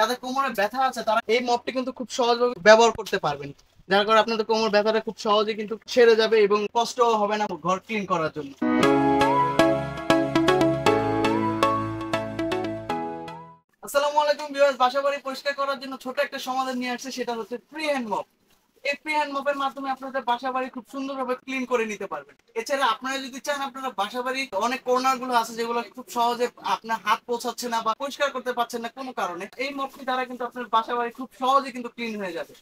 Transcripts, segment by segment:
যাদের কোমরে ব্যথা আছে তারা এই মপটি কিন্তু খুব সহজভাবে ব্যবহার করতে পারবেন, যার কারণে আপনাদের কোমর ব্যথাটা খুব সহজে কিন্তু ছেড়ে যাবে এবং কষ্টও হবে না ঘর ক্লিন করার জন্য। আসসালামু আলাইকুম ভিউয়ার্স, বাসাবাড়ি পরিষ্কার করার জন্য ছোট একটা সমাধান নিয়ে আসছে, সেটা হচ্ছে ফ্রি হ্যান্ড মপ। এই ফ্রি হ্যান্ড মপের মাধ্যমে আপনাদের বাসাবাড়ি খুব সুন্দরভাবে ক্লিন করে নিতে পারবেন। এছাড়া আপনারা যদি চান, আপনারা বাসাবাড়ি অনেক কর্নার গুলো আছে যেগুলো খুব সহজে আপনার হাত পৌঁছাচ্ছে না বা পরিষ্কার করতে পারছেন না কোনো কারণে, এই মপটি দ্বারা কিন্তু আপনার বাসাবাড়ি খুব সহজে কিন্তু ক্লিন হয়ে যাবে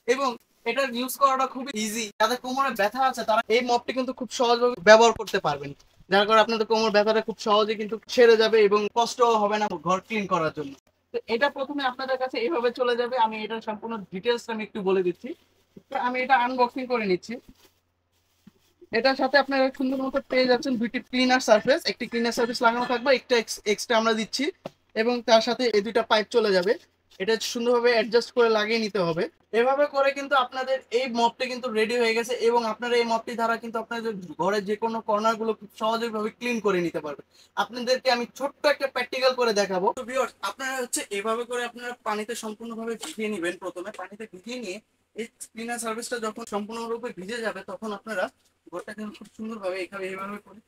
এবং এটার ইউজ করাটা খুবই ইজি। যাদের কোমরে ব্যথা আছে তারা এই মপটি কিন্তু খুব সহজভাবে ব্যবহার করতে পারবেন, যার কারণে আপনাদের কোমর ব্যথাটা খুব সহজে কিন্তু ছেড়ে যাবে এবং কষ্টও হবে না ঘর ক্লিন করার জন্য। তো এটা প্রথমে আপনাদের কাছে এইভাবে চলে যাবে। আমি এটার সম্পূর্ণ ডিটেলস আমি একটু বলে দিচ্ছি। তো আমি এটা আনবক্সিং করে নিচ্ছি। এটার সাথে আপনারা সুন্দর মতো পেয়ে যাচ্ছেন দুইটি ক্লিনার সারফেস, একটি ক্লিনার সারফেস লাগানো থাকবে, একটা এক্সট্রা আমরা দিচ্ছি এবং তার সাথে এই দুইটা পাইপ চলে যাবে। এটা সুন্দরভাবে অ্যাডজাস্ট করে লাগিয়ে নিতে হবে। এভাবে করে কিন্তু আপনাদের এই মপটি কিন্তু রেডি হয়ে গেছে এবং আপনারা এই মপটি দ্বারা কিন্তু আপনাদের ঘরের যে কোনো কর্নার গুলো খুব সহজভাবে ক্লিন করে নিতে পারবেন। আপনাদেরকে আমি ছোট্ট একটা প্র্যাকটিক্যাল করে দেখাবো। তো ভিউয়ার্স, আপনারা হচ্ছে এভাবে করে আপনারা পানিতে সম্পূর্ণভাবে ভিজিয়ে নেবেন। প্রথমে পানিতে ভিজিয়ে নিয়ে এই ক্লিনার সার্ভিসটা যখন সম্পূর্ণরূপে ভিজে যাবে তখন আপনারা ঘরটা কিন্তু খুব সুন্দরভাবে এইভাবে করে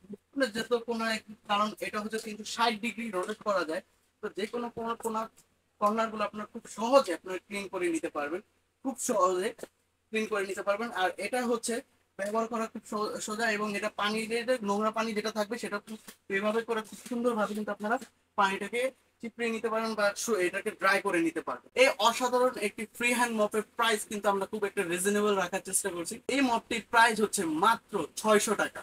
যত কোনো কারণ এটা হচ্ছে কিন্তু 60 ডিগ্রি রোটেট করা যায়। তো যে কোনো কর্নার গুলো আপনার খুব সহজে আপনার ক্লিন করে নিতে পারবেন, খুব সহজে ক্লিন করে নিতে পারবেন। আর এটা হচ্ছে ব্যবহার করা খুব সোজা এবং এটা পানি নোংরা পানি যেটা থাকবে সেটা খুব এভাবে করে খুব সুন্দরভাবে কিন্তু আপনারা পানিটাকে চিপড়ে নিতে পারেন বা এটাকে ড্রাই করে নিতে পারবেন। এই অসাধারণ একটি ফ্রি হ্যান্ড মপের প্রাইস কিন্তু আমরা খুব একটা রিজনেবল রাখার চেষ্টা করছি। এই মপটির প্রাইস হচ্ছে মাত্র 600 টাকা।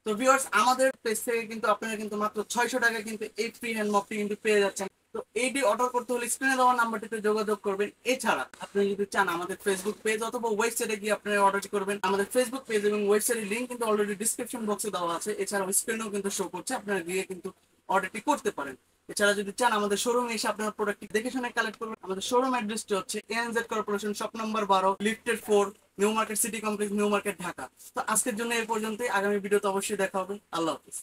তো ভিউয়ার্স, আমাদের পেজ থেকে কিন্তু আপনারা কিন্তু মাত্র 600 টাকা কিন্তু এই ফ্রি হ্যান্ড মপটি কিন্তু পেয়ে যাচ্ছেন। তো এইটি অর্ডার করতে হলে স্ক্রিনে দেওয়া নাম্বারটিতে যোগাযোগ করবেন। এছাড়া আপনি যদি চান আমাদের ফেসবুক পেজ অথবা ওয়েবসাইটে গিয়ে আপনারা অর্ডার করবেন। আমাদের ফেসবুক পেজ এবং ওয়েবসাইটের লিংক কিন্তু অলরেডি ডিসক্রিপশন বক্সে দেওয়া আছে। এছাড়াও স্ক্রিনেও কিন্তু শো করছে, আপনারা গিয়ে কিন্তু অর্ডারটি করতে পারেন। এছাড়া যদি চান আমাদের শোরুমে এসে আপনারা প্রোডাক্টটি দেখে শুনে কালেক্ট করবেন। আমাদের শোরুম অ্যাড্রেসটি হচ্ছে ANZ corporation, shop number 12, lifted 4, new market city complex, new market, Dhaka. তো আজকের জন্য এই পর্যন্তই। আগামী ভিডিওতে অবশ্যই দেখা হবে। আল্লাহ হাফিজ।